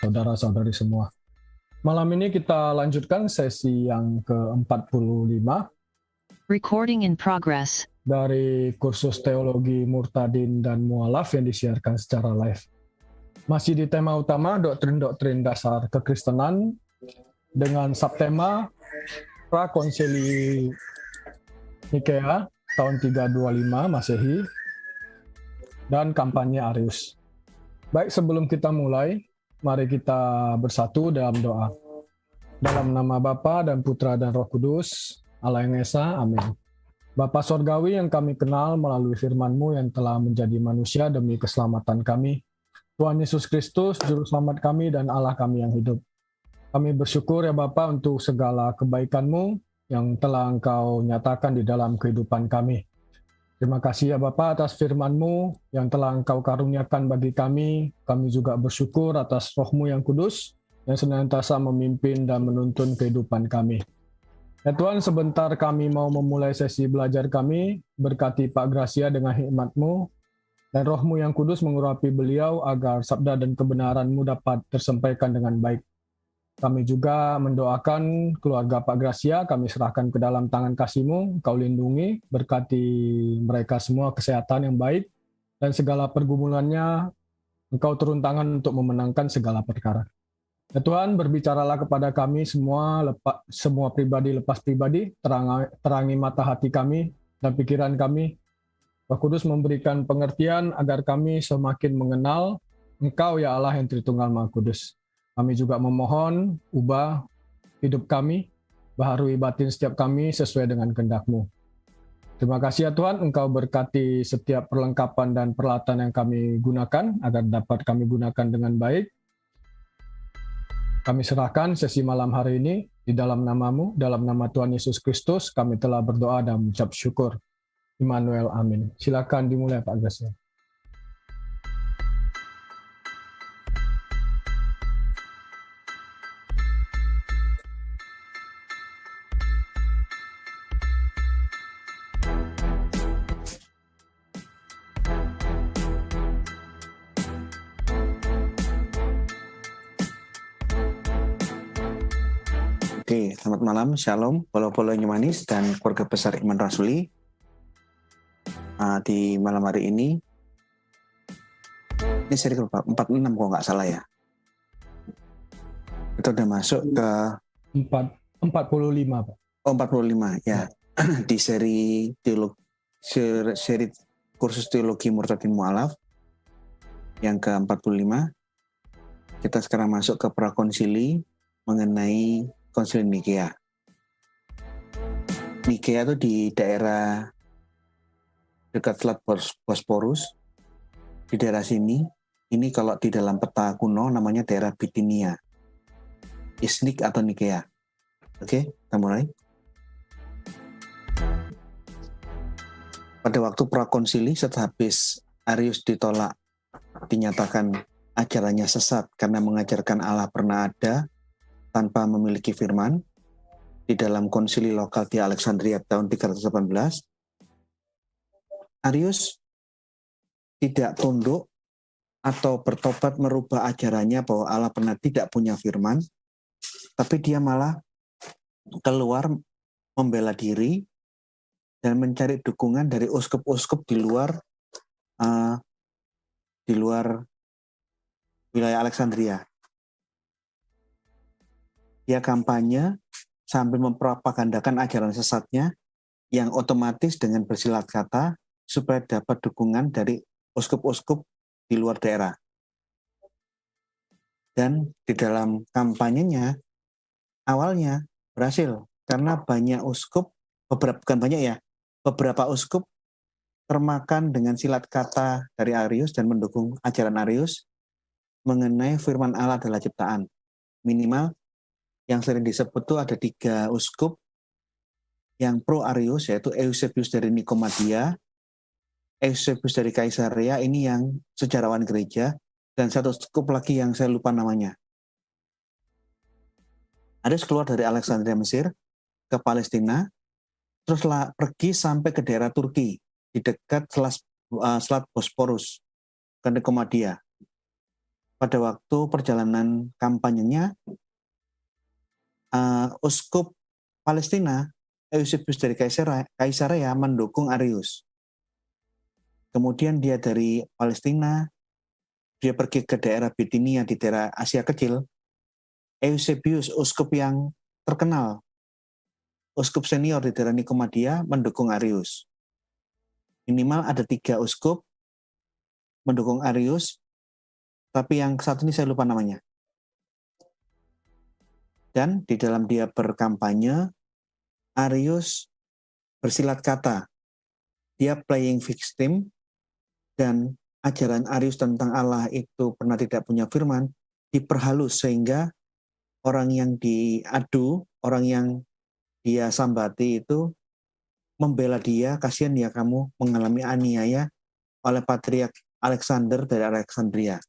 saudara-saudari semua. Malam ini kita lanjutkan sesi yang ke-45 Recording in progress. dari kursus teologi murtadin dan mualaf yang disiarkan secara live. Masih di tema utama doktrin-doktrin dasar kekristenan dengan subtema Prakonsili Nikea tahun 325 Masehi dan kampanye Arius. Baik, sebelum kita mulai, mari kita bersatu dalam doa. Dalam nama Bapa dan Putra dan Roh Kudus, Allah yang Esa, amin. Bapa Sorgawi yang kami kenal melalui firman-Mu yang telah menjadi manusia demi keselamatan kami, Tuhan Yesus Kristus, Juru Selamat kami dan Allah kami yang hidup. Kami bersyukur ya Bapa untuk segala kebaikan-Mu yang telah Engkau nyatakan di dalam kehidupan kami. Terima kasih ya Bapa atas firman-Mu yang telah Engkau karuniakan bagi kami. Kami juga bersyukur atas Roh-Mu yang kudus yang senantiasa memimpin dan menuntun kehidupan kami. Ya Tuhan, sebentar kami mau memulai sesi belajar kami, berkati Pak Gracia dengan hikmat-Mu, dan Roh-Mu yang kudus mengurapi beliau agar sabda dan kebenaran-Mu dapat tersampaikan dengan baik. Kami juga mendoakan keluarga Pak Gracia, kami serahkan ke dalam tangan kasih-Mu, Kau lindungi, berkati mereka semua kesehatan yang baik, dan segala pergumulannya Engkau turun tangan untuk memenangkan segala perkara. Ya Tuhan, berbicaralah kepada kami semua pribadi lepas pribadi, terangi mata hati kami dan pikiran kami. Roh Kudus memberikan pengertian agar kami semakin mengenal Engkau ya Allah yang Tritunggal Maha Kudus. Kami juga memohon ubah hidup kami, baharui batin setiap kami sesuai dengan kehendak-Mu. Terima kasih ya Tuhan, Engkau berkati setiap perlengkapan dan peralatan yang kami gunakan agar dapat kami gunakan dengan baik. Kami serahkan sesi malam hari ini di dalam nama-Mu, dalam nama Tuhan Yesus Kristus, kami telah berdoa dan mengucap syukur. Immanuel, amin. Silakan dimulai Pak Gracia. Oke, selamat malam, Shalom, Polo-Polo yang manis dan keluarga besar Iman Rasuli. Di malam hari ini seri ke 46 kalau nggak salah ya. Kita udah masuk ke 45 Pak. Oh, 45 ya. Di seri kursus teologi murtadin mualaf yang ke-45. Kita sekarang masuk ke prakonsili mengenai Konsili Nikea. Nikea itu di daerah dekat Selat Bosporus. Di daerah sini, ini kalau di dalam peta kuno namanya daerah Bitinia. Isnik atau Nikea. Oke, kita mulai. Pada waktu prakonsili setelah habis Arius ditolak, dinyatakan ajarannya sesat karena mengajarkan Allah pernah ada tanpa memiliki firman, di dalam konsili lokal di Alexandria tahun 318, Arius tidak tunduk atau bertobat merubah ajarannya bahwa Allah pernah tidak punya firman, tapi dia malah keluar membela diri dan mencari dukungan dari uskup-uskup di luar wilayah Alexandria. Dia kampanye sambil mempropagandakan ajaran sesatnya yang otomatis dengan bersilat kata supaya dapat dukungan dari uskup-uskup di luar daerah. Dan di dalam kampanyenya awalnya berhasil karena beberapa uskup termakan dengan silat kata dari Arius dan mendukung ajaran Arius mengenai firman Allah adalah ciptaan. Minimal yang sering disebut itu ada 3 uskup yang pro Arius, yaitu Eusebius dari Nikomedia, Eusebius dari Kaisarea, ini yang sejarawan gereja, dan satu uskup lagi yang saya lupa namanya. Arius keluar dari Alexandria Mesir ke Palestina, terus pergi sampai ke daerah Turki di dekat Selat Bosporus ke Nikomedia. pada waktu perjalanan kampanyenya, Uskup Palestina, Eusebius dari Kaisarea mendukung Arius. Kemudian dia dari Palestina, dia pergi ke daerah Bitinia di daerah Asia Kecil. Eusebius, uskup yang terkenal, uskup senior di daerah Nikomedia, mendukung Arius. Minimal ada 3 uskup mendukung Arius, tapi yang satu ini saya lupa namanya. Dan di dalam dia berkampanye, Arius bersilat kata. Dia playing victim, dan ajaran Arius tentang Allah itu pernah tidak punya firman, diperhalus sehingga orang yang diadu, orang yang dia sambati itu membela dia, kasihan ya kamu mengalami aniaya oleh Patriark Alexander dari Alexandria.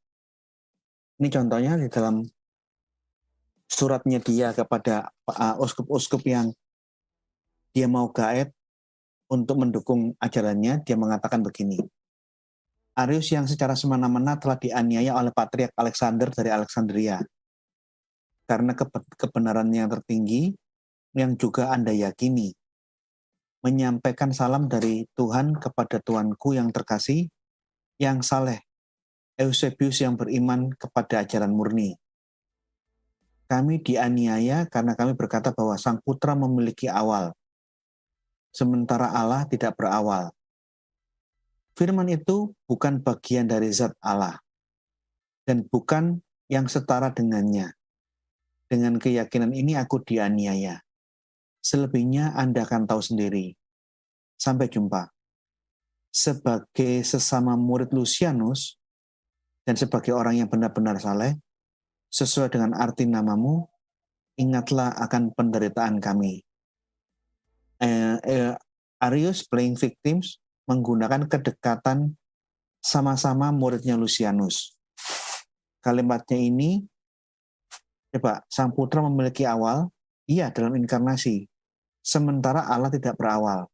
Ini contohnya di dalam suratnya dia kepada uskup-uskup yang dia mau gaet untuk mendukung ajarannya, dia mengatakan begini. Arius yang secara semena-mena telah dianiaya oleh Patriark Alexander dari Alexandria. Karena kebenaran yang tertinggi, yang juga Anda yakini, menyampaikan salam dari Tuhan kepada Tuanku yang terkasih, yang saleh, Eusebius yang beriman kepada ajaran murni. Kami dianiaya karena kami berkata bahwa Sang Putra memiliki awal, sementara Allah tidak berawal. Firman itu bukan bagian dari zat Allah, dan bukan yang setara dengannya. Dengan keyakinan ini aku dianiaya. Selebihnya Anda akan tahu sendiri. Sampai jumpa. Sebagai sesama murid Lucianus, dan sebagai orang yang benar-benar saleh, sesuai dengan arti namamu, ingatlah akan penderitaan kami. Arius playing victims menggunakan kedekatan sama-sama muridnya Lucianus. Kalimatnya ini, coba, Sang Putra memiliki awal, iya dalam inkarnasi, sementara Allah tidak berawal.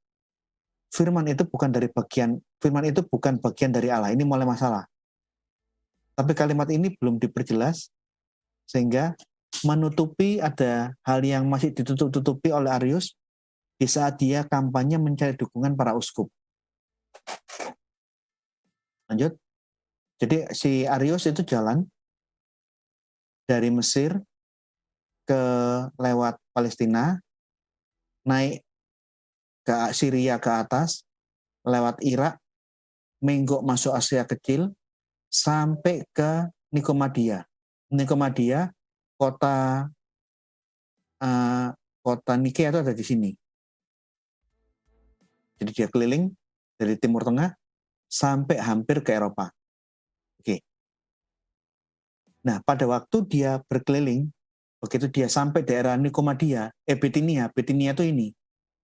Firman itu bukan bagian dari Allah. Ini mulai masalah. Tapi kalimat ini belum diperjelas, sehingga menutupi ada hal yang masih ditutup-tutupi oleh Arius di saat dia kampanye mencari dukungan para uskup. Lanjut. Jadi si Arius itu jalan dari Mesir ke lewat Palestina, naik ke Syria ke atas, lewat Irak, menggok masuk Asia Kecil, sampai ke Nikomedia. Nikomedia, kota Nikea itu ada di sini. Jadi dia keliling dari Timur Tengah sampai hampir ke Eropa. Oke. Nah, pada waktu dia berkeliling, begitu dia sampai daerah Nikomedia, Bitinia itu ini.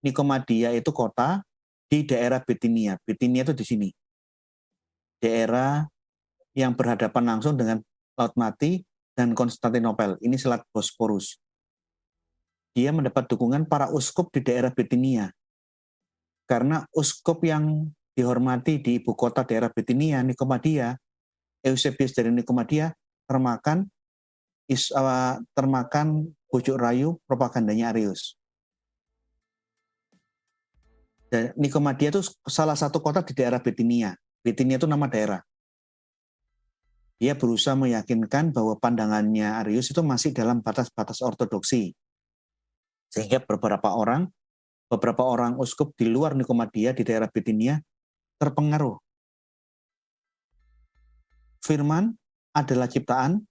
Nikomedia itu kota di daerah Bitinia. Bitinia itu di sini. Daerah yang berhadapan langsung dengan Laut Mati dan Konstantinopel. Ini Selat Bosporus. Dia mendapat dukungan para uskup di daerah Bitinia. Karena uskup yang dihormati di ibu kota daerah Bitinia, Nikomedia, Eusebius dari Nikomedia, termakan bujuk rayu propagandanya Arius. Dan Nikomedia itu salah satu kota di daerah Bitinia. Bitinia itu nama daerah. Dia berusaha meyakinkan bahwa pandangannya Arius itu masih dalam batas-batas ortodoksi. Sehingga beberapa orang uskup di luar Nikomedia di daerah Bitinia terpengaruh. Firman adalah ciptaan,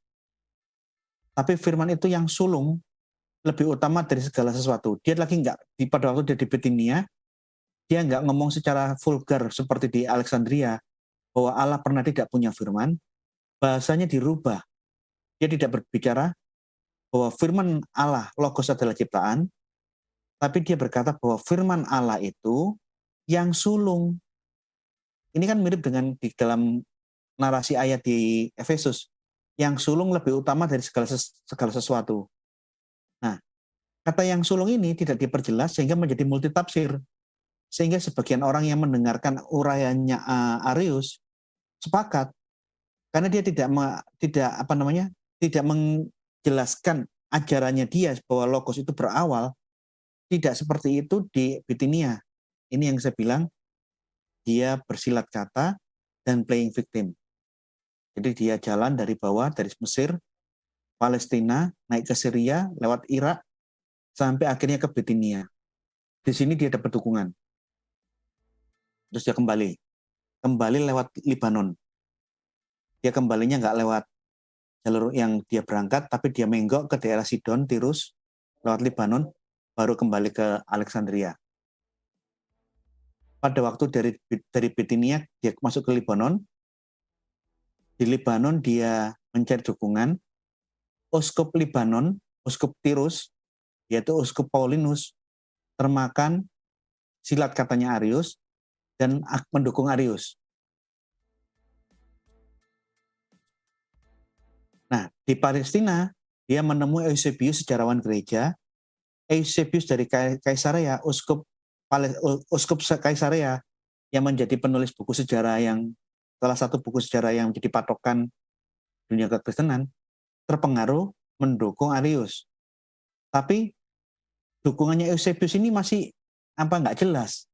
tapi firman itu yang sulung lebih utama dari segala sesuatu. Dia lagi pada waktu dia di Bitinia, dia nggak ngomong secara vulgar seperti di Alexandria bahwa Allah pernah tidak punya firman. Bahasanya dirubah. Dia tidak berbicara bahwa firman Allah, logos adalah ciptaan, tapi dia berkata bahwa firman Allah itu yang sulung. Ini kan mirip dengan di dalam narasi ayat di Efesus, yang sulung lebih utama dari segala sesuatu. Nah, kata yang sulung ini tidak diperjelas sehingga menjadi multitafsir. Sehingga sebagian orang yang mendengarkan uraiannya Arius sepakat Karena dia tidak menjelaskan ajarannya dia bahwa logos itu berawal, tidak seperti itu di Bitinia. Ini yang saya bilang, dia bersilat kata dan playing victim. Jadi dia jalan dari bawah, dari Mesir, Palestina, naik ke Syria, lewat Irak, sampai akhirnya ke Bitinia. Di sini dia dapat dukungan. Terus dia kembali lewat Libanon. Dia kembalinya nggak lewat jalur yang dia berangkat, tapi dia menggok ke daerah Sidon, Tirus, lewat Libanon, baru kembali ke Alexandria. Pada waktu dari Bitinia, dia masuk ke Libanon. Di Libanon dia mencari dukungan. Uskup Libanon, Uskup Tirus, yaitu Uskup Paulinus, termakan silat katanya Arius dan mendukung Arius. Nah, di Palestina, dia menemui Eusebius, sejarawan gereja. Eusebius dari Kaisarea, Uskup Kaisarea, yang menjadi penulis buku sejarah salah satu buku sejarah yang menjadi patokan dunia kekristenan, terpengaruh mendukung Arius. Tapi dukungannya Eusebius ini masih nggak jelas.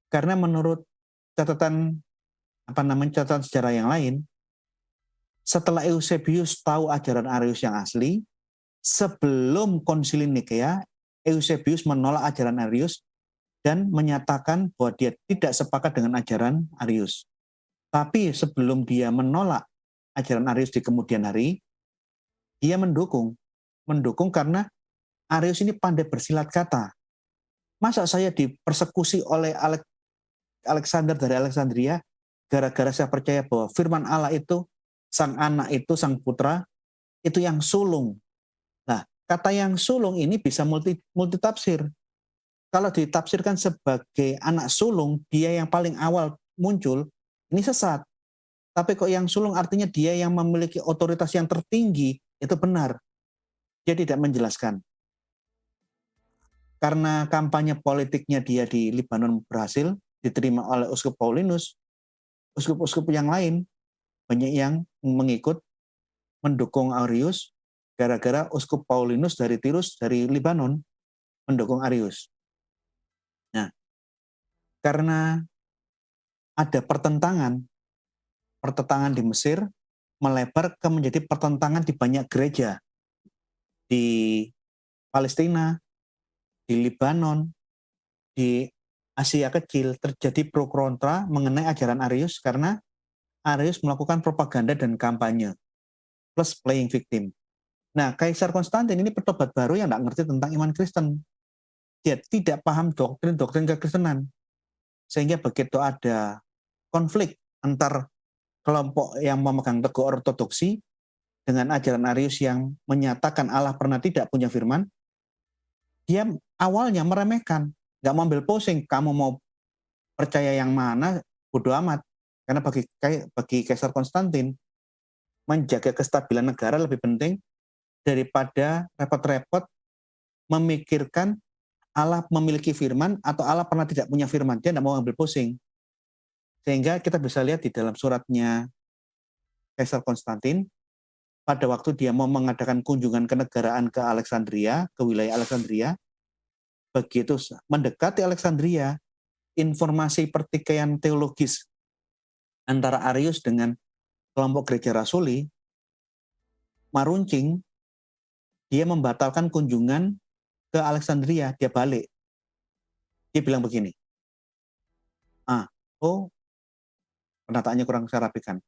Karena menurut catatan sejarah yang lain, setelah Eusebius tahu ajaran Arius yang asli, sebelum konsili Nikea, Eusebius menolak ajaran Arius dan menyatakan bahwa dia tidak sepakat dengan ajaran Arius. Tapi sebelum dia menolak ajaran Arius di kemudian hari, dia mendukung karena Arius ini pandai bersilat kata. Masa saya dipersekusi oleh Alexander dari Alexandria gara-gara saya percaya bahwa firman Allah itu, sang anak itu, sang putra, itu yang sulung. Nah, kata yang sulung ini bisa multitafsir. Kalau ditafsirkan sebagai anak sulung, dia yang paling awal muncul, ini sesat. Tapi kok yang sulung artinya dia yang memiliki otoritas yang tertinggi, itu benar. Dia tidak menjelaskan. Karena kampanye politiknya dia di Libanon berhasil, diterima oleh Uskup Paulinus, uskup-uskup yang lain banyak yang mengikut mendukung Arius, gara-gara Uskup Paulinus dari Tirus, dari Libanon, mendukung Arius. Nah, karena ada pertentangan di Mesir, melebar ke menjadi pertentangan di banyak gereja. Di Palestina, di Libanon, di Asia Kecil, terjadi pro kontra mengenai ajaran Arius karena Arius melakukan propaganda dan kampanye, plus playing victim. Nah, Kaisar Konstantin ini petobat baru yang tidak ngerti tentang iman Kristen. Dia tidak paham doktrin kekristenan. Sehingga begitu ada konflik antar kelompok yang memegang teguh ortodoksi dengan ajaran Arius yang menyatakan Allah pernah tidak punya firman, dia awalnya meremehkan, nggak mau ambil pusing, kamu mau percaya yang mana, bodo amat. Karena bagi Kaisar Konstantin, menjaga kestabilan negara lebih penting daripada repot-repot memikirkan Allah memiliki firman atau Allah pernah tidak punya firman. Dia tidak mau ambil pusing. Sehingga kita bisa lihat di dalam suratnya Kaisar Konstantin, pada waktu dia mau mengadakan kunjungan kenegaraan ke Alexandria, ke wilayah Alexandria, begitu mendekati Alexandria, informasi pertikaian teologis antara Arius dengan kelompok gereja Rasuli maruncing, dia membatalkan kunjungan ke Alexandria, dia balik. Dia bilang begini, penataannya kurang saya rapikan.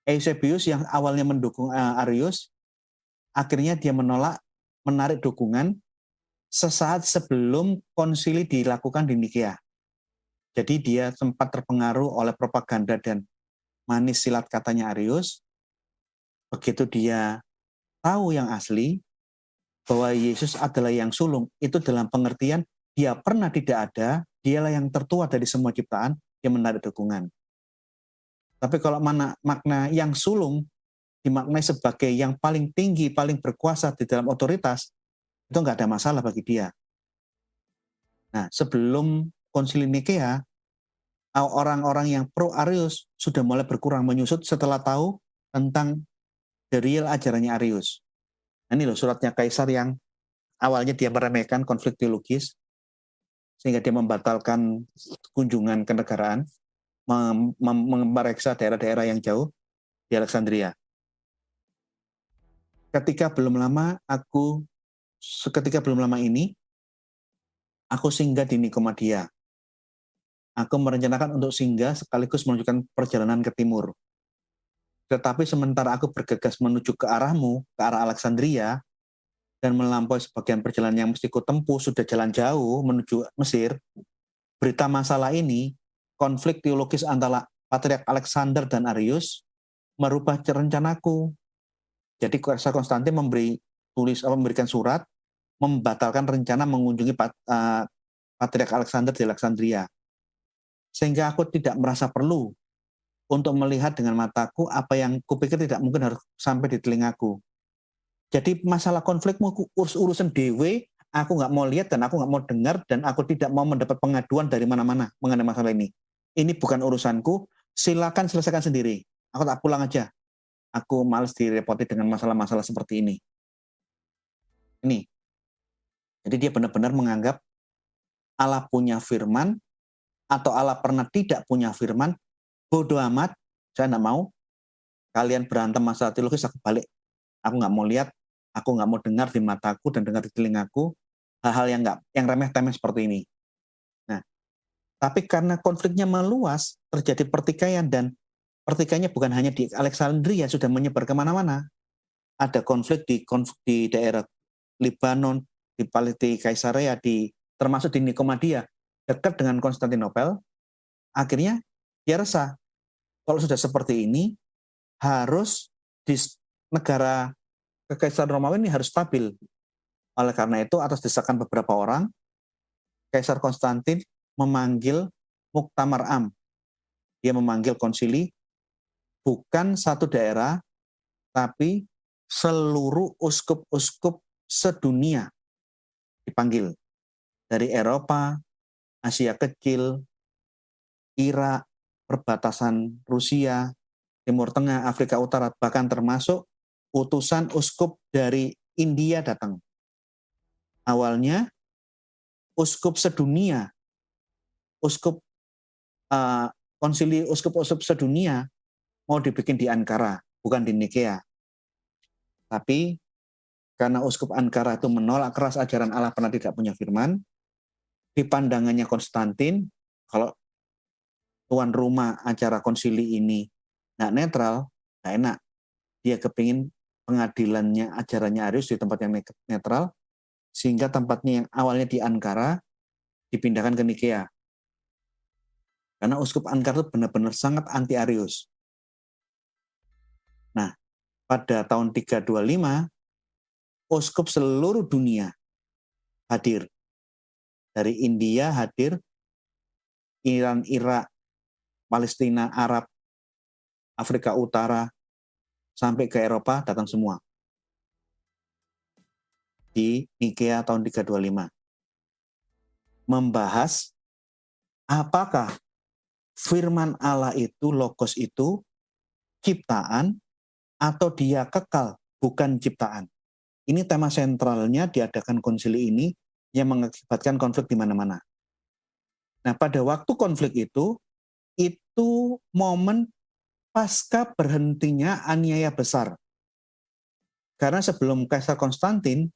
Eusebius yang awalnya mendukung Arius, akhirnya dia menarik dukungan sesaat sebelum konsili dilakukan di Nikea. Jadi dia sempat terpengaruh oleh propaganda dan manis silat katanya Arius. Begitu dia tahu yang asli, bahwa Yesus adalah yang sulung, itu dalam pengertian dia pernah tidak ada, dialah yang tertua dari semua ciptaan, dia menarik dukungan. Tapi kalau makna yang sulung dimaknai sebagai yang paling tinggi, paling berkuasa di dalam otoritas, itu nggak ada masalah bagi dia. Nah, sebelum konsili Nikea, orang-orang yang pro Arius sudah mulai berkurang menyusut setelah tahu tentang the real ajarannya Arius. Nah, ini loh suratnya Kaisar yang awalnya dia meremehkan konflik teologis, sehingga dia membatalkan kunjungan kenegaraan, memeriksa daerah-daerah yang jauh di Alexandria. Ketika belum lama ini, aku singgah di Nikomedia. Aku merencanakan untuk singgah sekaligus melanjutkan perjalanan ke timur. Tetapi sementara aku bergegas menuju ke arahmu, ke arah Alexandria, dan melampaui sebagian perjalanan yang mesti kutempuh, sudah jalan jauh menuju Mesir, berita masalah ini, konflik teologis antara Patriark Alexander dan Arius, merubah rencanaku. Jadi Kaisar Konstantin memberikan surat, membatalkan rencana mengunjungi Patriark Alexander di Alexandria. Sehingga aku tidak merasa perlu untuk melihat dengan mataku apa yang kupikir tidak mungkin harus sampai di telingaku. Jadi masalah konflikmu urusan dewe, aku nggak mau lihat dan aku nggak mau dengar dan aku tidak mau mendapat pengaduan dari mana-mana mengenai masalah ini. Ini bukan urusanku, silakan selesaikan sendiri. Aku tak pulang aja. Aku malas direpoti dengan masalah-masalah seperti ini. Ini. Jadi dia benar-benar menganggap Allah punya firman, atau Allah pernah tidak punya firman, bodoh amat, saya nggak mau. Kalian berantem masalah teologis, aku balik. Aku nggak mau lihat, aku nggak mau dengar di mataku dan dengar di telingaku hal-hal yang remeh-temeh seperti ini. Nah, tapi karena konfliknya meluas, terjadi pertikaian, dan pertikaiannya bukan hanya di Alexandria, sudah menyebar kemana-mana. Ada konflik di daerah Libanon, di Kaisarea, termasuk di Nikomedia, dekat dengan Konstantinopel. Akhirnya dia resah. Kalau sudah seperti ini, harus di negara Kekaisaran Romawi ini harus stabil. Oleh karena itu, atas desakan beberapa orang, Kaisar Konstantin memanggil Muktamar Am. Dia memanggil konsili, bukan satu daerah, tapi seluruh uskup-uskup sedunia dipanggil. Dari Eropa, Asia Kecil, Irak, perbatasan Rusia, Timur Tengah, Afrika Utara, bahkan termasuk utusan uskup dari India datang. Awalnya, uskup sedunia, konsili uskup-uskup sedunia mau dibikin di Ankara, bukan di Nikea. Tapi karena uskup Ankara itu menolak keras ajaran Allah pernah tidak punya firman, di pandangannya Konstantin, kalau tuan rumah acara konsili ini nggak netral, nggak enak. Dia kepingin pengadilannya, ajarannya Arius di tempat yang netral, sehingga tempatnya yang awalnya di Ankara dipindahkan ke Nikea. Karena uskup Ankara itu benar-benar sangat anti Arius. Nah, pada tahun 325, uskup seluruh dunia hadir. Dari India hadir, Iran, Irak, Palestina, Arab, Afrika Utara, sampai ke Eropa datang semua. Di Nikea tahun 325. Membahas apakah firman Allah itu, logos itu, ciptaan, atau dia kekal, bukan ciptaan. Ini tema sentralnya diadakan konsili ini yang mengakibatkan konflik di mana-mana. Nah, pada waktu konflik itu momen pasca berhentinya aniaya besar. Karena sebelum Kaisar Konstantin,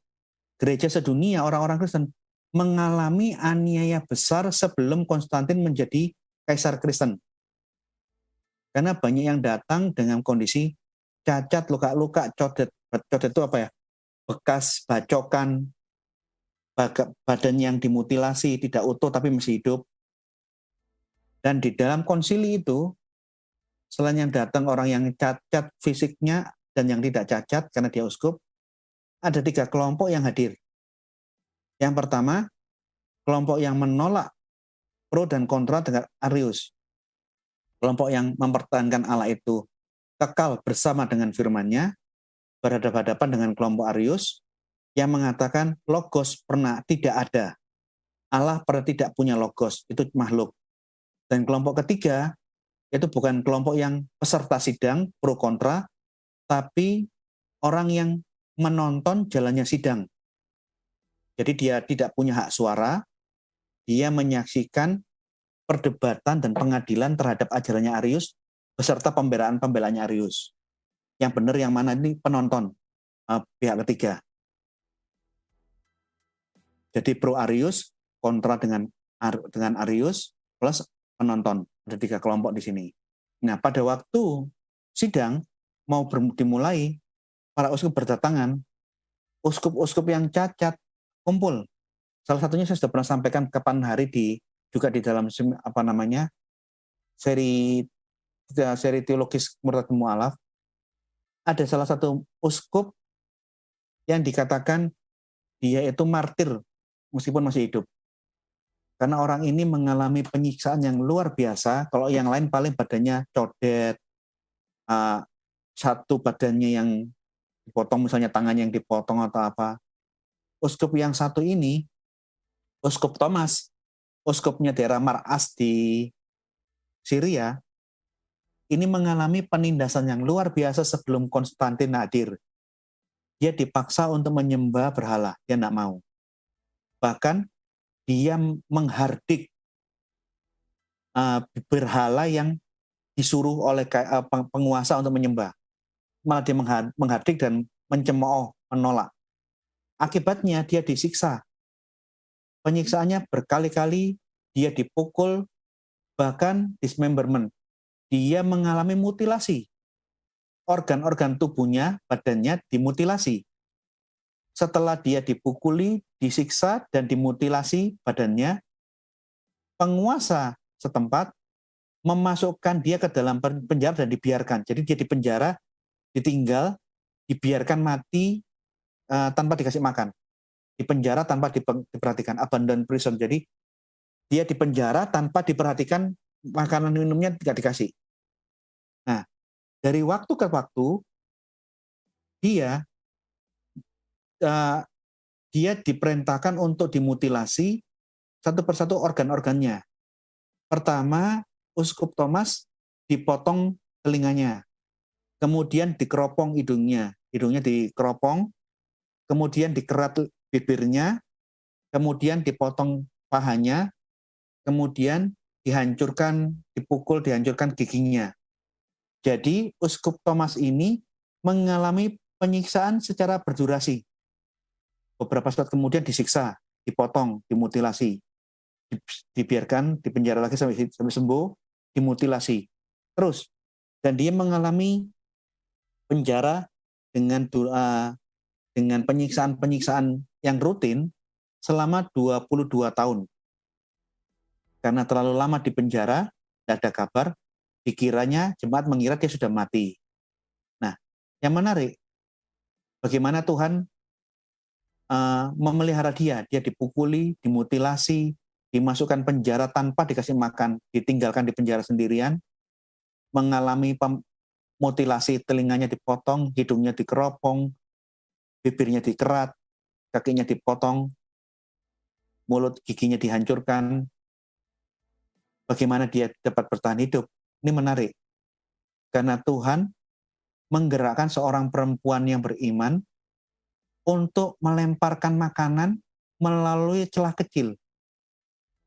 gereja sedunia, orang-orang Kristen, mengalami aniaya besar sebelum Konstantin menjadi Kaisar Kristen. Karena banyak yang datang dengan kondisi cacat, luka-luka, codet. Codet itu apa ya? Bekas bacokan, badan yang dimutilasi, tidak utuh tapi masih hidup. Dan di dalam konsili itu, selain yang datang orang yang cacat fisiknya dan yang tidak cacat karena dia uskup, ada 3 kelompok yang hadir. Yang pertama, kelompok yang menolak pro dan kontra dengan Arius. Kelompok yang mempertahankan Allah itu kekal bersama dengan firman-Nya, berhadapan-hadapan dengan kelompok Arius yang mengatakan logos pernah tidak ada. Allah pernah tidak punya logos, itu makhluk. Dan kelompok ketiga, itu bukan kelompok yang peserta sidang, pro kontra, tapi orang yang menonton jalannya sidang. Jadi dia tidak punya hak suara, dia menyaksikan perdebatan dan pengadilan terhadap ajarannya Arius beserta pembelaannya Arius. Yang benar yang mana ini penonton, pihak ketiga. Jadi pro Arius kontra dengan Arius plus penonton. Ada 3 kelompok di sini. Nah, pada waktu sidang mau dimulai, para uskup berdatangan, uskup-uskup yang cacat kumpul. Salah satunya saya sudah pernah sampaikan kapan hari juga di dalam seri teologis Murtad dan Mu'alaf. Ada salah satu uskup yang dikatakan dia itu martir meskipun masih hidup. Karena orang ini mengalami penyiksaan yang luar biasa. Kalau yang lain paling badannya codet, satu badannya yang dipotong, misalnya tangannya yang dipotong atau apa. Uskup yang satu ini, Uskup Thomas, uskupnya daerah Mar'as di Syria, ini mengalami penindasan yang luar biasa sebelum Konstantin hadir. Dia dipaksa untuk menyembah berhala, dia tidak mau. Bahkan dia menghardik berhala yang disuruh oleh penguasa untuk menyembah. Malah dia menghardik dan mencemooh, menolak. Akibatnya dia disiksa. Penyiksaannya berkali-kali, dia dipukul, bahkan dismemberment. Dia mengalami mutilasi. Organ-organ tubuhnya, badannya dimutilasi. Setelah dia dipukuli, disiksa, dan dimutilasi badannya, penguasa setempat memasukkan dia ke dalam penjara dan dibiarkan. Jadi dia dipenjara, ditinggal, dibiarkan mati tanpa dikasih makan. Di penjara tanpa diperhatikan, abandoned prison. Jadi dia di penjara tanpa diperhatikan, makanan minumnya tidak dikasih. Nah, dari waktu ke waktu dia diperintahkan untuk dimutilasi satu persatu organ-organnya. Pertama, Uskup Thomas dipotong telinganya, kemudian dikeropong hidungnya dikeropong, kemudian dikerat bibirnya, kemudian dipotong pahanya, kemudian dihancurkan giginya. Jadi Uskup Thomas ini mengalami penyiksaan secara berdurasi. Beberapa saat kemudian disiksa, dipotong, dimutilasi, dibiarkan dipenjara lagi sampai sembuh, dimutilasi. Terus, dan dia mengalami penjara dengan penyiksaan-penyiksaan yang rutin selama 22 tahun. Karena terlalu lama di penjara, tidak ada kabar, dikiranya jemaat mengira dia sudah mati. Nah, yang menarik, bagaimana Tuhan memelihara dia dipukuli, dimutilasi, dimasukkan penjara tanpa dikasih makan, ditinggalkan di penjara sendirian, mengalami mutilasi, telinganya dipotong, hidungnya dikeropong, bibirnya dikerat, kakinya dipotong, mulut giginya dihancurkan. Bagaimana dia dapat bertahan hidup? Ini menarik. Karena Tuhan menggerakkan seorang perempuan yang beriman untuk melemparkan makanan melalui celah kecil.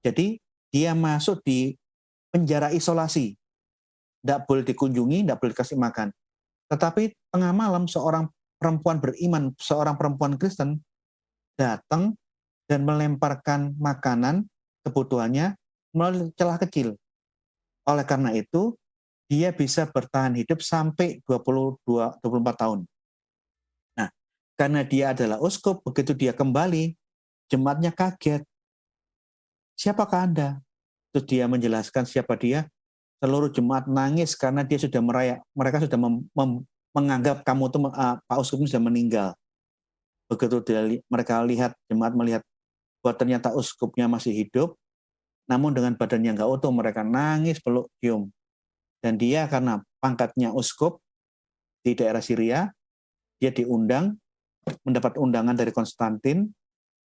Jadi dia masuk di penjara isolasi. Tidak boleh dikunjungi, tidak boleh dikasih makan. Tetapi tengah malam seorang perempuan beriman, seorang perempuan Kristen datang dan melemparkan makanan kebutuhannya melalui celah kecil. Oleh karena itu, dia bisa bertahan hidup sampai 24 tahun. Nah, karena dia adalah uskup, begitu dia kembali, jemaatnya kaget. Siapakah Anda? Terus dia menjelaskan siapa dia. Seluruh jemaat nangis karena dia sudah mereka sudah menganggap kamu itu Pak Uskup sudah meninggal. Begitu mereka jemaat melihat bahwa ternyata uskupnya masih hidup, namun dengan badannya nggak utuh, mereka nangis, peluk, cium. Dan dia karena pangkatnya uskup di daerah Syria, dia diundang, mendapat undangan dari Konstantin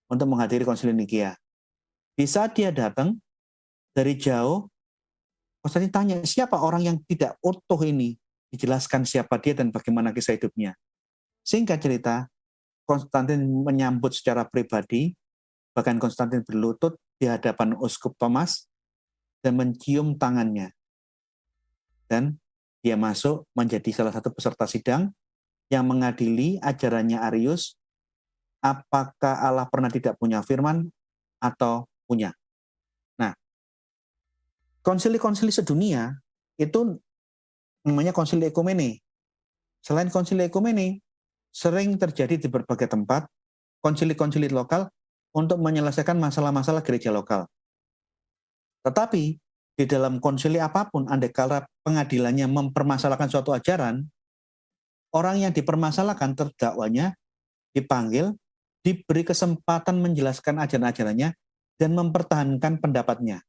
untuk menghadiri Konsili Nikea. Di saat dia datang dari jauh, Konstantin tanya, siapa orang yang tidak utuh ini? Dijelaskan siapa dia dan bagaimana kisah hidupnya. Singkat cerita, Konstantin menyambut secara pribadi, bahkan Konstantin berlutut di hadapan Uskup Thomas dan mencium tangannya. Dan dia masuk menjadi salah satu peserta sidang yang mengadili ajarannya Arius, apakah Allah pernah tidak punya firman atau punya. Nah, konsili-konsili sedunia itu namanya konsili ekumene. Selain konsili ekumene, sering terjadi di berbagai tempat, konsili-konsili lokal untuk menyelesaikan masalah-masalah gereja lokal. Tetapi di dalam konsili apapun, andaikan pengadilannya mempermasalahkan suatu ajaran, orang yang dipermasalahkan, terdakwanya, dipanggil, diberi kesempatan menjelaskan ajaran-ajarannya, dan mempertahankan pendapatnya.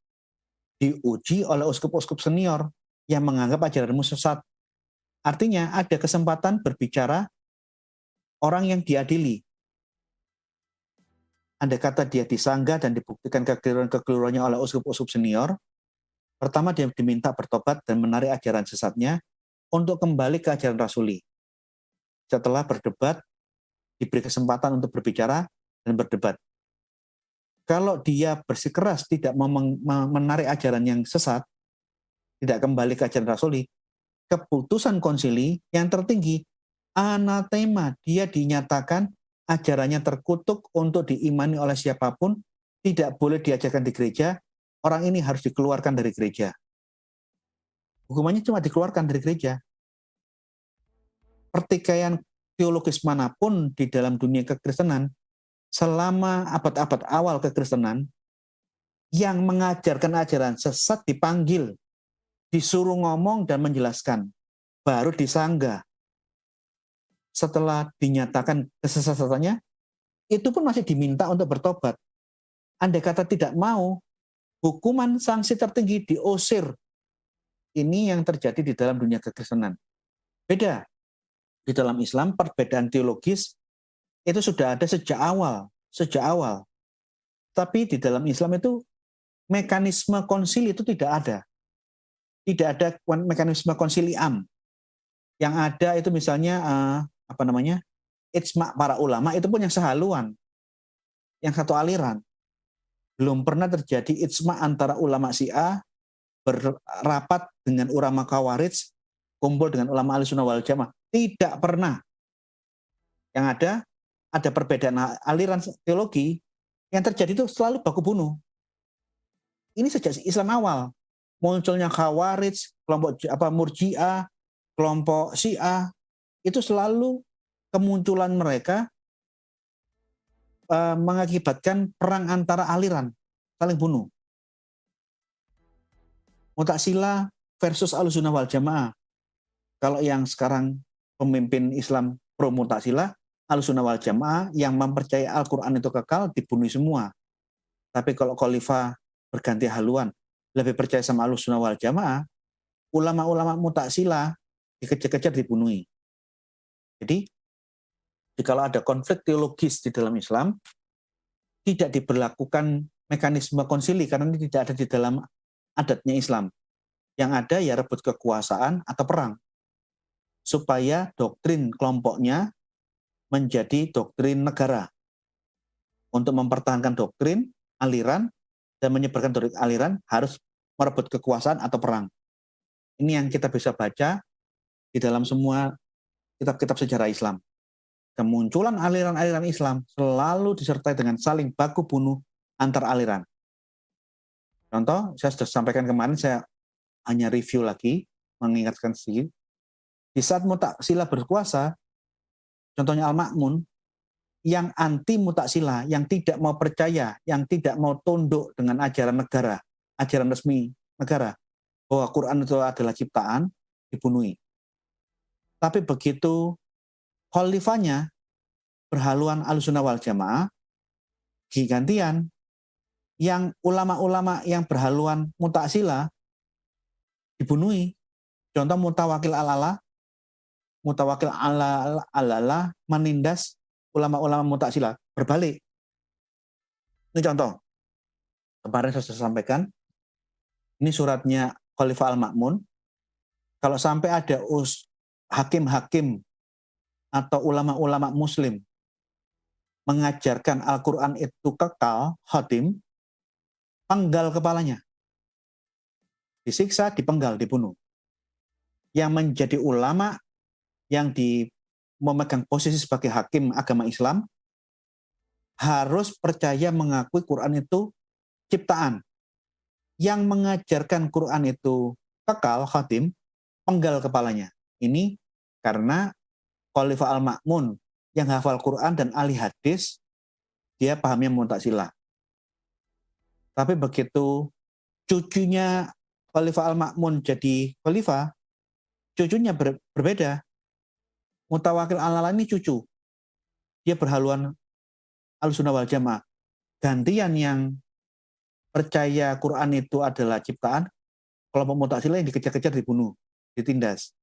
Diuji oleh uskup-uskup senior yang menganggap ajaranmu sesat. Artinya ada kesempatan berbicara orang yang diadili. Andai kata dia disanggah dan dibuktikan kekeliruannya oleh uskup-uskup senior, pertama dia diminta bertobat dan menarik ajaran sesatnya untuk kembali ke ajaran rasuli. Setelah berdebat, diberi kesempatan untuk berbicara dan berdebat. Kalau dia bersikeras tidak menarik ajaran yang sesat, tidak kembali ke ajaran rasuli, keputusan konsili yang tertinggi, anatema, dia dinyatakan ajarannya terkutuk untuk diimani oleh siapapun, tidak boleh diajarkan di gereja, orang ini harus dikeluarkan dari gereja. Hukumannya cuma dikeluarkan dari gereja. Pertikaian teologis manapun di dalam dunia kekristenan, selama abad-abad awal kekristenan, yang mengajarkan ajaran sesat dipanggil, disuruh ngomong dan menjelaskan, baru disanggah. Setelah dinyatakan kesesatannya, itu pun masih diminta untuk bertobat. Andai kata tidak mau, hukuman sanksi tertinggi diusir. Ini yang terjadi di dalam dunia kekristenan. Beda. Di dalam Islam, perbedaan teologis itu sudah ada sejak awal. Tapi di dalam Islam itu mekanisme konsili itu tidak ada. Tidak ada mekanisme konsiliam. Yang ada itu misalnya ijma para ulama itu pun yang sehaluan, yang satu aliran. Belum pernah terjadi ijma antara ulama Syiah berrapat dengan ulama Khawarij, kumpul dengan ulama Ahlussunnah wal Jamaah. Tidak pernah. Yang ada perbedaan aliran teologi, yang terjadi itu selalu baku bunuh. Ini sejak Islam awal. Munculnya Khawarij, kelompok Murji'ah, kelompok Syiah, itu selalu kemunculan mereka mengakibatkan perang antara aliran, saling bunuh. Mu'tazilah versus Ahlussunnah wal Jamaah. Kalau yang sekarang pemimpin Islam pro Mu'tazilah, Ahlussunnah wal Jamaah yang mempercayai Al-Quran itu kekal dibunuh semua. Tapi kalau khalifah berganti haluan, lebih percaya sama Ahlussunnah wal Jamaah, ulama-ulama Mu'tazilah dikejar-kejar dibunuhi. Jadi, kalau ada konflik teologis di dalam Islam, tidak diberlakukan mekanisme konsili karena ini tidak ada di dalam adatnya Islam. Yang ada ya rebut kekuasaan atau perang. Supaya doktrin kelompoknya menjadi doktrin negara. Untuk mempertahankan doktrin, aliran, dan menyebarkan doktrin aliran harus merebut kekuasaan atau perang. Ini yang kita bisa baca di dalam semua kitab-kitab sejarah Islam. Kemunculan aliran-aliran Islam selalu disertai dengan saling baku bunuh antar aliran. Contoh, saya sudah sampaikan kemarin, saya hanya review lagi, mengingatkan sedikit. Di saat Mu'tazilah berkuasa, contohnya Al-Ma'mun, yang anti Mu'tazilah, yang tidak mau percaya, yang tidak mau tunduk dengan ajaran negara, ajaran resmi negara, bahwa Quran itu adalah ciptaan, dibunuhi. Tapi begitu khalifahnya berhaluan Ahlussunnah wal Jamaah, gantian yang ulama-ulama yang berhaluan Mu'tazilah dibunuhi. Contoh Mutawakil Al-Ala menindas ulama-ulama Mu'tazilah, berbalik. Ini contoh. Kemarin saya sudah sampaikan, ini suratnya Khalifah Al-Ma'mun, kalau sampai ada hakim-hakim atau ulama-ulama muslim mengajarkan Al-Quran itu kekal, khatim, penggal kepalanya. Disiksa, dipenggal, dibunuh. Yang menjadi ulama, yang memegang posisi sebagai hakim agama Islam, harus percaya mengakui Quran itu ciptaan. Yang mengajarkan Quran itu kekal, khatim, penggal kepalanya. Ini karena Khalifah Al-Ma'mun yang hafal Quran dan ahli hadis, dia pahamnya Mu'tazilah. Tapi begitu cucunya Khalifah Al-Ma'mun jadi khalifah, cucunya berbeda. Mutawakil Al-Ala ini cucu. Dia berhaluan Ahlussunnah wal Jamaah. Gantian yang percaya Quran itu adalah ciptaan, kelompok Mu'tazilah yang dikejar-kejar, dibunuh, ditindas.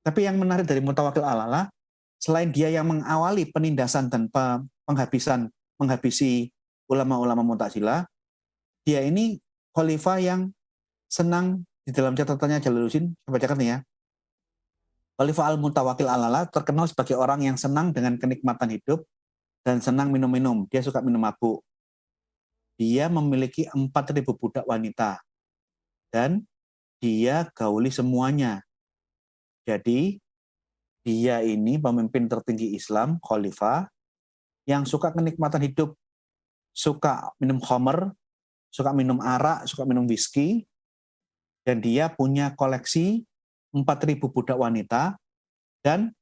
Tapi yang menarik dari Mutawakil Al-Ala, selain dia yang mengawali penindasan dan menghabisi ulama-ulama Mu'tazilah, dia ini khalifah yang senang, di dalam catatannya Jalaluddin, saya bacakan nih ya. Khalifah Al-Mutawakil Al-Ala terkenal sebagai orang yang senang dengan kenikmatan hidup dan senang minum-minum. Dia suka minum mabuk. Dia memiliki 4.000 budak wanita. Dan dia gauli semuanya. Jadi, dia ini pemimpin tertinggi Islam, khalifah, yang suka kenikmatan hidup, suka minum khamr, suka minum arak, suka minum whisky, dan dia punya koleksi 4.000 budak wanita, dan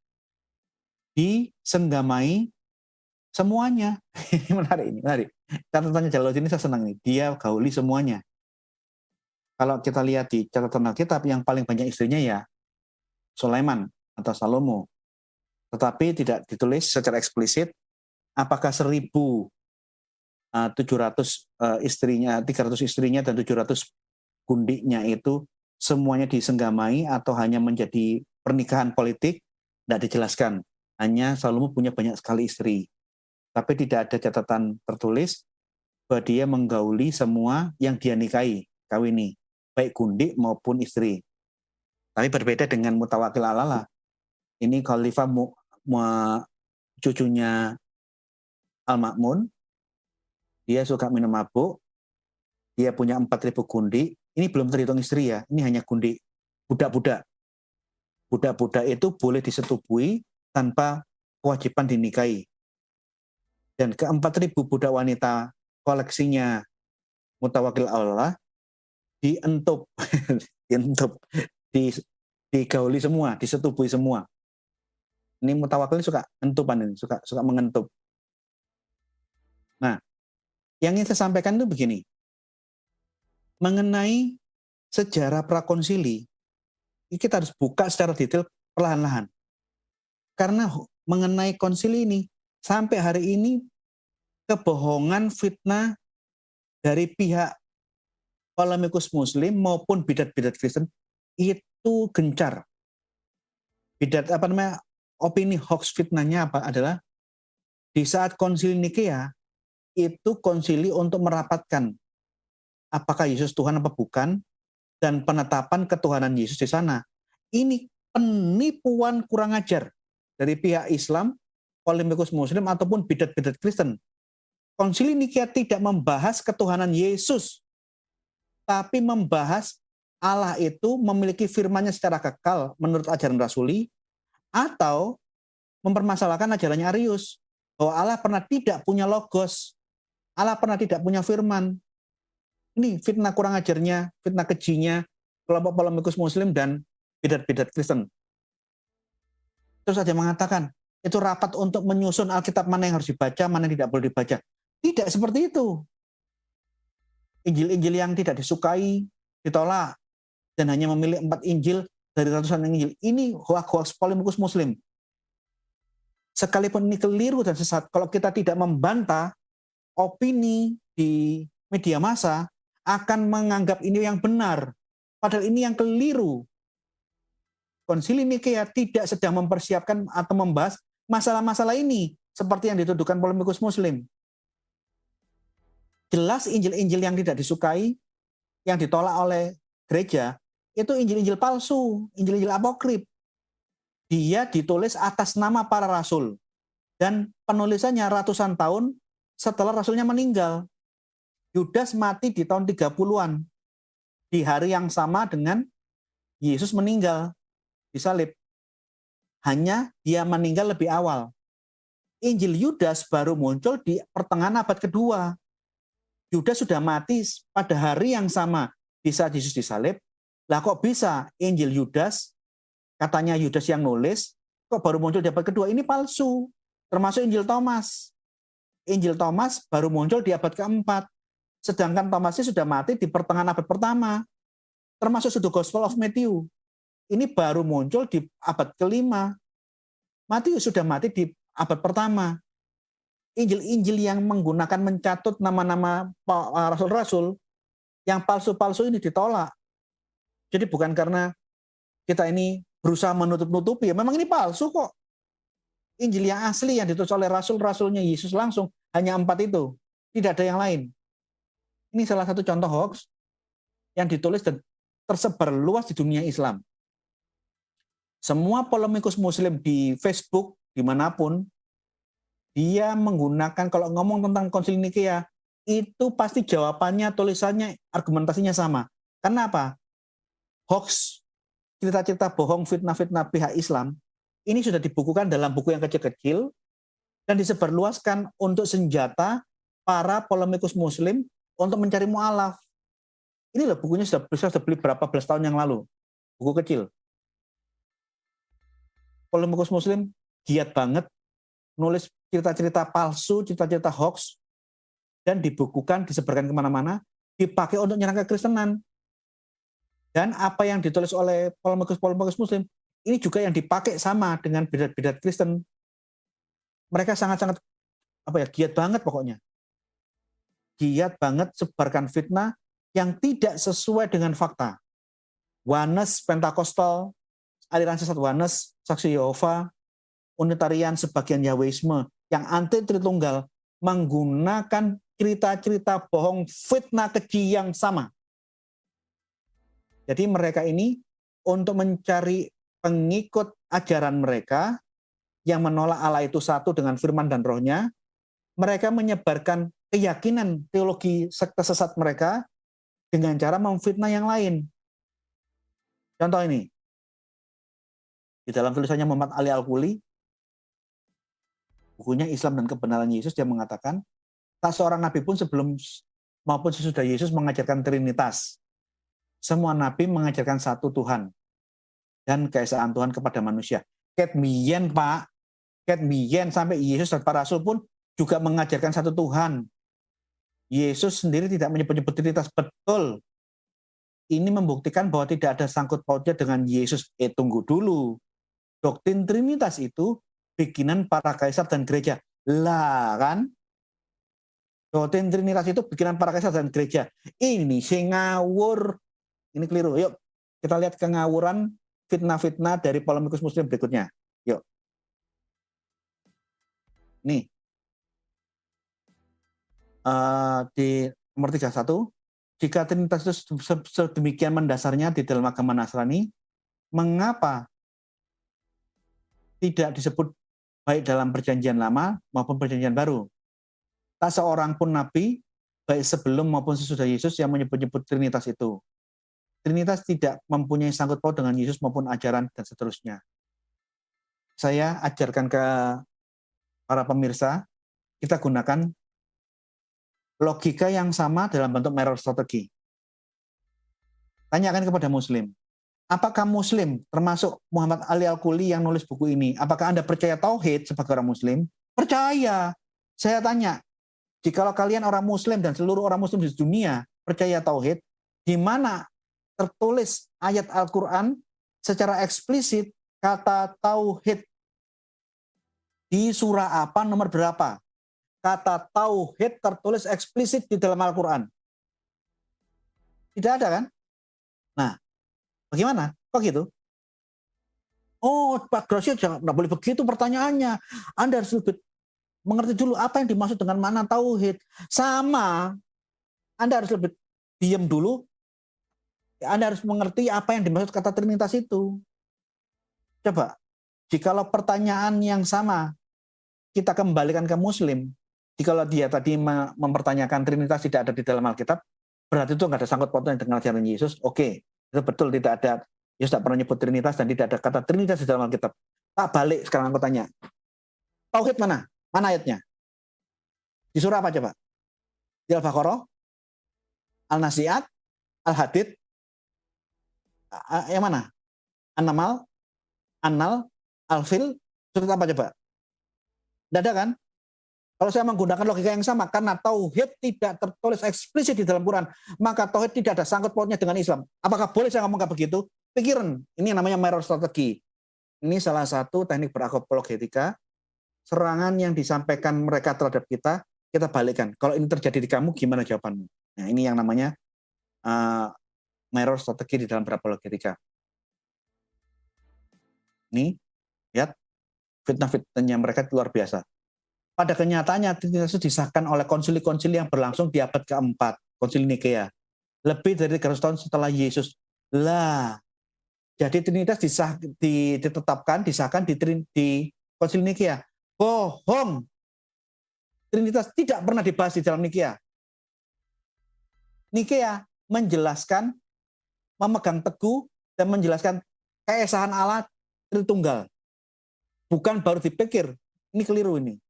disenggamai semuanya. Ini menarik. Catatannya Jalaluddin ini saya senang nih. Dia gauli semuanya. Kalau kita lihat di catatan Alkitab, yang paling banyak istrinya ya Sulaiman atau Salomo. Tetapi tidak ditulis secara eksplisit apakah 1.700 istrinya, 300 istrinya dan 700 gundiknya itu semuanya disenggamai atau hanya menjadi pernikahan politik, tidak dijelaskan. Hanya Salomo punya banyak sekali istri. Tapi tidak ada catatan tertulis bahwa dia menggauli semua yang dia nikahi, kawini, baik gundik maupun istri. Tapi berbeda dengan Mutawakil Al-Ala. Ini khalifah cucunya Al-Ma'mun. Dia suka minum mabuk. Dia punya 4.000 gundik. Ini belum terhitung istri ya. Ini hanya gundik. Budak-budak. Budak-budak itu boleh disetubui tanpa kewajiban dinikahi. Dan ke 4.000 budak wanita koleksinya Mutawakil Al-Ala dientup. Digauli semua, disetubui semua. Ini Mutawakil suka entupan ini, suka mengentup. Nah, yang ingin saya sampaikan itu begini. Mengenai sejarah prakonsili, kita harus buka secara detail perlahan-lahan. Karena mengenai konsili ini, sampai hari ini kebohongan, fitnah dari pihak polemikus Muslim maupun bidat-bidat Kristen itu gencar. Opini hoax fitnahnya adalah di saat konsili Nikea itu konsili untuk merapatkan apakah Yesus Tuhan apa bukan dan penetapan ketuhanan Yesus di sana. Ini penipuan kurang ajar dari pihak Islam, polemikus Muslim ataupun bidat-bidat Kristen. Konsili Nikea tidak membahas ketuhanan Yesus, tapi membahas Allah itu memiliki firman-Nya secara kekal menurut ajaran Rasuli, atau mempermasalahkan ajarannya Arius, bahwa Allah pernah tidak punya logos, Allah pernah tidak punya firman. Ini fitnah kurang ajarnya, fitnah kejinya kelompok polemikus Muslim dan bidat-bidat Kristen. Terus saja mengatakan, itu rapat untuk menyusun Alkitab mana yang harus dibaca, mana yang tidak boleh dibaca. Tidak seperti itu. Injil-injil yang tidak disukai, ditolak, dan hanya memilih 4 Injil dari ratusan Injil. Ini hoax polemikus Muslim. Sekalipun ini keliru dan sesat, kalau kita tidak membantah, opini di media massa akan menganggap ini yang benar. Padahal ini yang keliru. Konsili Nikea tidak sedang mempersiapkan atau membahas masalah-masalah ini, seperti yang dituduhkan polemikus Muslim. Jelas Injil-Injil yang tidak disukai, yang ditolak oleh gereja, itu Injil-Injil palsu, Injil-Injil apokrif. Dia ditulis atas nama para rasul. Dan penulisannya ratusan tahun setelah rasulnya meninggal. Yudas mati di tahun 30-an. Di hari yang sama dengan Yesus meninggal, disalib. Hanya dia meninggal lebih awal. Injil Yudas baru muncul di pertengahan abad kedua. Yudas sudah mati pada hari yang sama di saat Yesus disalib. Lah kok bisa Injil Yudas, katanya Yudas yang nulis, kok baru muncul di abad kedua? Ini palsu. Termasuk Injil Thomas. Injil Thomas baru muncul di abad keempat. Sedangkan Thomasnya sudah mati di pertengahan abad pertama. Termasuk The Gospel of Matthew. Ini baru muncul di abad kelima. Matius sudah mati di abad pertama. Injil-Injil yang menggunakan mencatut nama-nama rasul-rasul, yang palsu-palsu ini ditolak. Jadi bukan karena kita ini berusaha menutup-nutupi, memang ini palsu kok. Injil yang asli yang ditulis oleh rasul-rasulnya Yesus langsung hanya 4 itu. Tidak ada yang lain. Ini salah satu contoh hoax yang ditulis dan tersebar luas di dunia Islam. Semua polemikus muslim di Facebook, dimanapun, dia menggunakan, kalau ngomong tentang Konsil Nikea, itu pasti jawabannya, tulisannya, argumentasinya sama. Kenapa? Hoax, cerita-cerita bohong, fitnah-fitnah pihak Islam, ini sudah dibukukan dalam buku yang kecil-kecil dan disebarluaskan untuk senjata para polemikus muslim untuk mencari mu'alaf. Ini loh bukunya sudah beli berapa belas tahun yang lalu. Buku kecil. Polemikus muslim giat banget nulis cerita-cerita palsu, cerita-cerita hoax, dan dibukukan, disebarkan kemana-mana, dipakai untuk nyerang kekristenan. Dan apa yang ditulis oleh polemikus muslim, ini juga yang dipakai sama dengan bidat-bidat Kristen. Mereka sangat-sangat giat banget pokoknya. Giat banget sebarkan fitnah yang tidak sesuai dengan fakta. Oneness, Pentakostal, aliran sesat Oneness, Saksi Yehova, Unitarian, sebagian Yahwisme, yang anti Tritunggal, menggunakan cerita-cerita bohong, fitnah keji yang sama. Jadi mereka ini untuk mencari pengikut ajaran mereka yang menolak Allah itu satu dengan firman dan rohnya, mereka menyebarkan keyakinan teologi sekte sesat mereka dengan cara memfitnah yang lain. Contoh ini, di dalam tulisannya Muhammad Ali Al-Kuli, bukunya Islam dan Kebenaran Yesus, dia mengatakan, tak seorang nabi pun sebelum maupun sesudah Yesus mengajarkan Trinitas. Semua nabi mengajarkan satu Tuhan dan keesaan Tuhan kepada manusia. Ket mien, Pak. Ket mien, sampai Yesus dan para rasul pun juga mengajarkan satu Tuhan. Yesus sendiri tidak menyebut-nyebut Trinitas. Betul. Ini membuktikan bahwa tidak ada sangkut pautnya dengan Yesus. Tunggu dulu. Doktrin Trinitas itu bikinan para kaisar dan gereja. Lah kan? Doktrin Trinitas itu bikinan para kaisar dan gereja. Ini sing ngawur. Ini keliru. Yuk kita lihat kengawuran fitnah-fitnah dari polemikus muslim berikutnya. Yuk. Nih. Di nomor 31. Jika Trinitas itu sedemikian mendasarnya di dalam agama Nasrani, mengapa tidak disebut baik dalam perjanjian lama maupun perjanjian baru? Tak seorang pun nabi, baik sebelum maupun sesudah Yesus, yang menyebut-nyebut Trinitas itu. Trinitas tidak mempunyai sangkut paut dengan Yesus maupun ajaran dan seterusnya. Saya ajarkan ke para pemirsa, kita gunakan logika yang sama dalam bentuk mirror strategi. Tanyakan kepada muslim, apakah muslim termasuk Muhammad Ali Al-Kuli yang nulis buku ini, apakah Anda percaya tauhid sebagai orang muslim? Percaya. Saya tanya, jikalau kalian orang muslim dan seluruh orang muslim di dunia percaya tauhid, di mana tertulis ayat Al-Quran secara eksplisit kata tauhid? Di surah apa, nomor berapa? Kata tauhid tertulis eksplisit di dalam Al-Quran. Tidak ada kan? Nah, bagaimana? Kok gitu? Oh, Pak Grosio, jangan boleh begitu pertanyaannya. Anda harus lebih mengerti dulu apa yang dimaksud dengan makna tauhid. Sama, Anda harus lebih diam dulu, Anda harus mengerti apa yang dimaksud kata Trinitas itu. Coba, jikalau pertanyaan yang sama kita kembalikan ke Muslim, jikalau dia tadi mempertanyakan Trinitas tidak ada di dalam Alkitab, berarti itu nggak ada sangkut pautnya dengan ajaran Yesus. Oke, itu betul, tidak ada. Yesus tidak pernah nyebut Trinitas dan tidak ada kata Trinitas di dalam Alkitab. Tak balik sekarang aku tanya. Tauhid mana? Mana ayatnya? Di surah apa coba? Di Al-Baqarah, Al-Nasiat, Al-Hadid, yang mana? An-Namal, An-Nal, Al-Fil, surat apa coba? Tidak ada kan? Kalau saya menggunakan logika yang sama, karena tauhid tidak tertulis eksplisit di dalam Quran, maka tauhid tidak ada sangkut pautnya dengan Islam. Apakah boleh saya ngomong kayak begitu? Pikiran, ini yang namanya mirror strategi. Ini salah satu teknik berakapologetika, serangan yang disampaikan mereka terhadap kita balikkan. Kalau ini terjadi di kamu, gimana jawabanmu? Nah, ini yang namanya mirror strategi di dalam berakapologetika. Ini, lihat, fitnah-fitnahnya mereka luar biasa. Pada kenyataannya Trinitas itu disahkan oleh konsili-konsili yang berlangsung di abad keempat, konsili Nikea. Lebih dari 300 tahun setelah Yesus. Lah, jadi Trinitas disahkan di konsili Nikea. Bohong. Trinitas tidak pernah dibahas di dalam Nikea. Nikea menjelaskan, memegang teguh, dan menjelaskan keesahan Allah Tritunggal. Bukan baru dipikir. Ini keliru ini.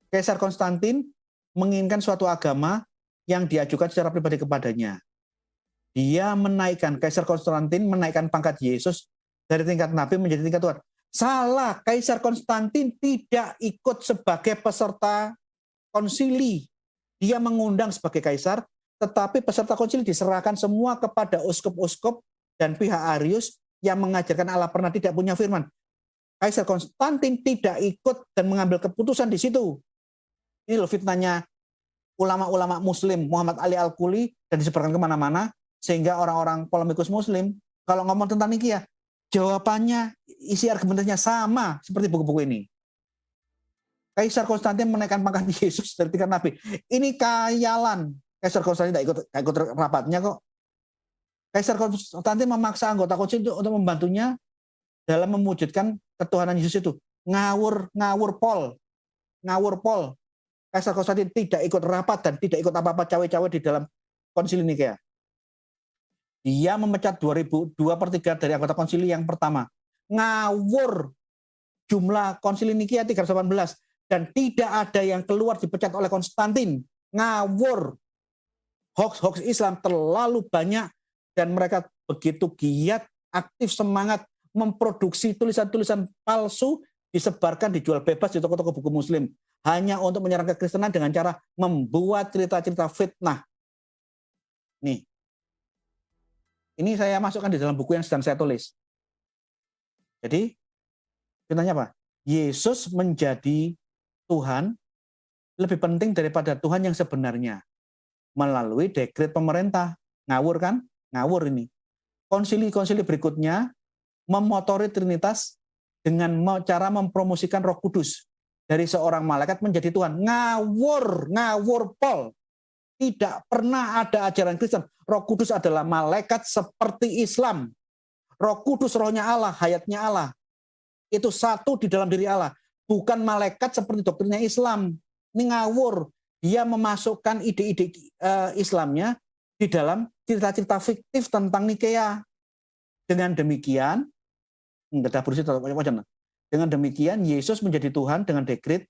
Kaisar Konstantin menginginkan suatu agama yang diajukan secara pribadi kepadanya. Dia Kaisar Konstantin menaikkan pangkat Yesus dari tingkat nabi menjadi tingkat Tuhan. Salah, Kaisar Konstantin tidak ikut sebagai peserta konsili. Dia mengundang sebagai kaisar, tetapi peserta konsili diserahkan semua kepada uskup-uskup dan pihak Arius yang mengajarkan Allah pernah tidak punya firman. Kaisar Konstantin tidak ikut dan mengambil keputusan di situ. Ini loh fitnahnya ulama-ulama Muslim, Muhammad Ali Al-Quli, dan disebarkan kemana-mana, sehingga orang-orang polemikus Muslim, kalau ngomong tentang Nikea, jawabannya, isi argumentasinya sama seperti buku-buku ini. Kaisar Konstantin menaikkan pangkat Yesus dari tingkat nabi. Ini khayalan. Kaisar Konstantin tidak ikut rapatnya kok. Kaisar Konstantin memaksa anggota konsili untuk membantunya dalam mewujudkan ketuhanan Yesus itu. Ngawur Pol. Kaisar Konstantin tidak ikut rapat dan tidak ikut apa-apa cawe-cawe di dalam konsili Nikea. Dia memecat 2/3 dari anggota konsili yang pertama. Ngawur. Jumlah konsili Nikea 318 dan tidak ada yang keluar dipecat oleh Konstantin. Ngawur. Hoax Islam terlalu banyak dan mereka begitu giat, aktif, semangat memproduksi tulisan-tulisan palsu, disebarkan, dijual bebas di toko-toko buku Muslim. Hanya untuk menyerang kekristenan dengan cara membuat cerita-cerita fitnah. Nih. Ini saya masukkan di dalam buku yang sedang saya tulis. Jadi, fitnahnya apa? Yesus menjadi Tuhan lebih penting daripada Tuhan yang sebenarnya. Melalui dekret pemerintah. Ngawur kan? Ngawur ini. Konsili-konsili berikutnya memotori Trinitas dengan cara mempromosikan Roh Kudus. Dari seorang malaikat menjadi Tuhan. Ngawur Pol. Tidak pernah ada ajaran Kristen. Roh Kudus adalah malaikat seperti Islam. Roh Kudus rohnya Allah, hayatnya Allah. Itu satu di dalam diri Allah. Bukan malaikat seperti doktrinnya Islam. Ini ngawur. Dia memasukkan ide-ide Islamnya di dalam cerita-cerita fiktif tentang Nikea. Dengan demikian, dengan demikian Yesus menjadi Tuhan dengan dekret.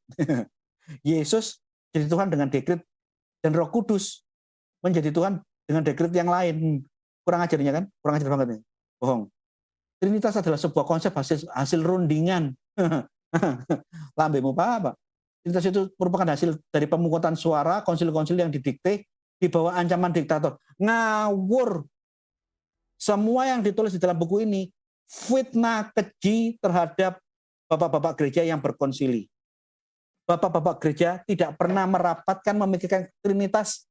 Yesus jadi Tuhan dengan dekret dan Roh Kudus menjadi Tuhan dengan dekret yang lain. Kurang ajarnya kan? Kurang ajar banget nih. Bohong. Trinitas adalah sebuah konsep hasil rundingan. Lambemu apa? Trinitas itu merupakan hasil dari pemungutan suara konsil-konsil yang didikte di bawah ancaman diktator. Ngawur. Semua yang ditulis di dalam buku ini fitnah keji terhadap bapak-bapak gereja yang berkonsili. Bapak-bapak gereja tidak pernah merapatkan memikirkan Trinitas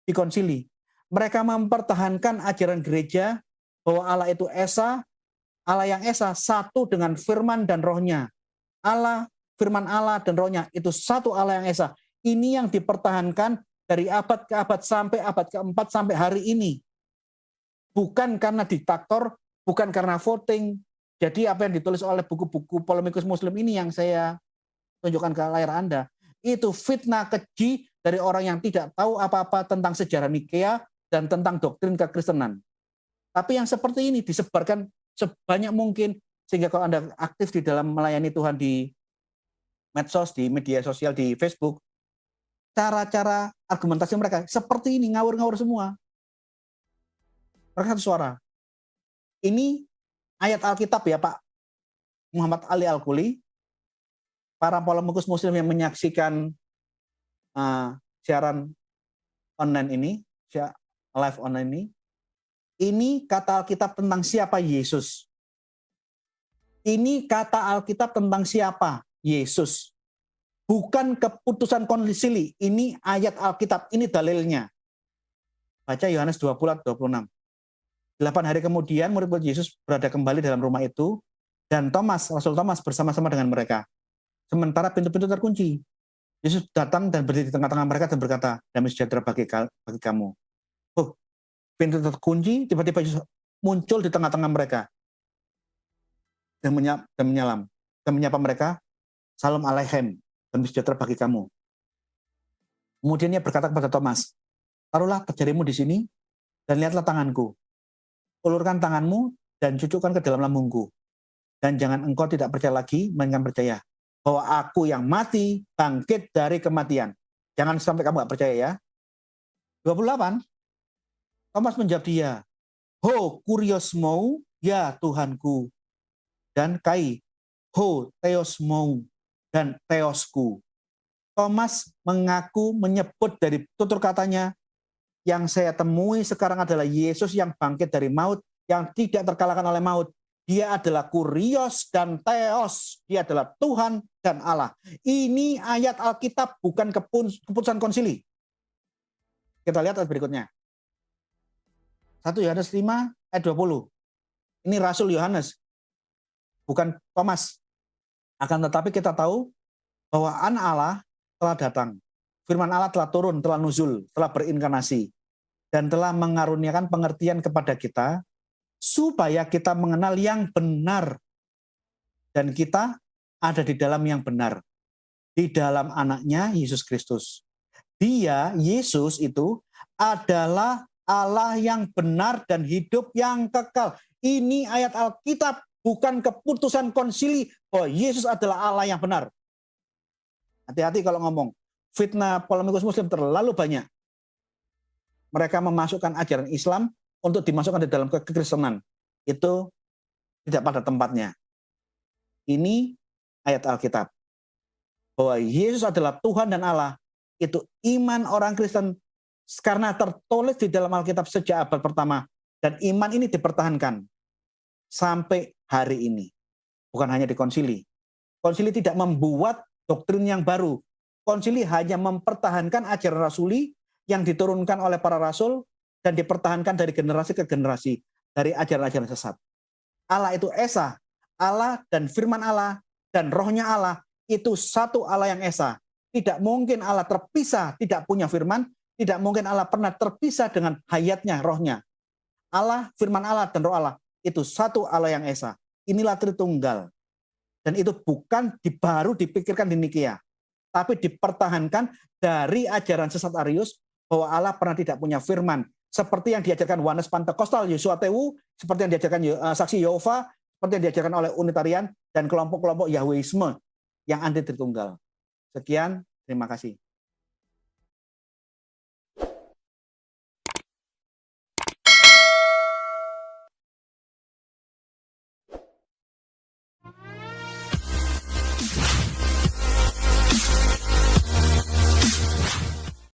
di konsili. Mereka mempertahankan ajaran gereja bahwa Allah itu Esa, Allah yang Esa satu dengan firman dan rohnya. Allah, firman Allah dan rohnya itu satu Allah yang Esa. Ini yang dipertahankan dari abad ke abad sampai abad keempat sampai hari ini. bukan karena diktator, bukan karena voting. Jadi apa yang ditulis oleh buku-buku polemikus Muslim ini yang saya tunjukkan ke layar Anda, itu fitnah keji dari orang yang tidak tahu apa-apa tentang sejarah Nikea dan tentang doktrin kekristenan. Tapi yang seperti ini disebarkan sebanyak mungkin, sehingga kalau Anda aktif di dalam melayani Tuhan di medsos, di media sosial, di Facebook, cara-cara argumentasi mereka seperti ini, ngawur-ngawur semua. Mereka satu suara. Ini ayat Alkitab ya Pak Muhammad Ali Al-Kuli, para polemikus Muslim yang menyaksikan siaran online ini, live online ini kata Alkitab tentang siapa Yesus. Ini kata Alkitab tentang siapa Yesus. Bukan keputusan konsili, ini ayat Alkitab, ini dalilnya. Baca Yohanes 20 ayat 26. 8 hari kemudian murid-murid Yesus berada kembali dalam rumah itu, dan Rasul Thomas bersama-sama dengan mereka. Sementara pintu-pintu terkunci. Yesus datang dan berdiri di tengah-tengah mereka dan berkata, damai sejahtera bagi kamu. Oh, pintu terkunci, tiba-tiba Yesus muncul di tengah-tengah mereka. Dan menyapa mereka, salam aleichem, damai sejahtera bagi kamu. Kemudian ia berkata kepada Thomas, taruhlah jarimu di sini, dan lihatlah tanganku. Ulurkan tanganmu, dan cucukkan ke dalam lambungku. Dan jangan engkau tidak percaya lagi, melainkan percaya bahwa aku yang mati, bangkit dari kematian. Jangan sampai kamu gak percaya ya. 28, Thomas menjawab dia, ho kuriosmou, ya Tuhanku, dan kai, ho theosmou, dan theosku. Thomas mengaku menyebut dari tutur katanya, yang saya temui sekarang adalah Yesus yang bangkit dari maut, yang tidak terkalahkan oleh maut. Dia adalah kurios dan theos. Dia adalah Tuhan dan Allah. Ini ayat Alkitab, bukan keputusan konsili. Kita lihat ayat berikutnya. 1 Yohanes 5 ayat 20. Ini Rasul Yohanes, bukan Thomas. Akan tetapi kita tahu bahwa Anak Allah telah datang. Firman Allah telah turun, telah nuzul, telah berinkarnasi. Dan telah mengaruniakan pengertian kepada kita, supaya kita mengenal yang benar. Dan kita ada di dalam yang benar. Di dalam anaknya Yesus Kristus. Dia, Yesus itu adalah Allah yang benar dan hidup yang kekal. Ini ayat Alkitab, bukan keputusan konsili bahwa Yesus adalah Allah yang benar. Hati-hati kalau ngomong. Fitnah polemikus Muslim terlalu banyak. Mereka memasukkan ajaran Islam untuk dimasukkan di dalam kekristenan. Itu tidak pada tempatnya. Ini ayat Alkitab. Bahwa Yesus adalah Tuhan dan Allah. Itu iman orang Kristen karena tertulis di dalam Alkitab sejak abad pertama. Dan iman ini dipertahankan sampai hari ini. Bukan hanya di konsili. Konsili tidak membuat doktrin yang baru. Konsili hanya mempertahankan ajaran rasuli yang diturunkan oleh para rasul dan dipertahankan dari generasi ke generasi dari ajaran-ajaran sesat. Allah itu Esa, Allah dan firman Allah dan rohnya Allah itu satu Allah yang Esa. Tidak mungkin Allah terpisah, tidak punya firman, tidak mungkin Allah pernah terpisah dengan hayatnya, rohnya. Allah, firman Allah dan roh Allah itu satu Allah yang Esa. Inilah Tritunggal. Dan itu bukan baru dipikirkan di Nikea, tapi dipertahankan dari ajaran sesat Arius bahwa Allah pernah tidak punya firman. Seperti yang diajarkan Yohanes Pantekostal, Yesua Tewu, seperti yang diajarkan Saksi Yehova, seperti yang diajarkan oleh Unitarian dan kelompok-kelompok Yahweisme yang anti Tritunggal. Sekian, terima kasih.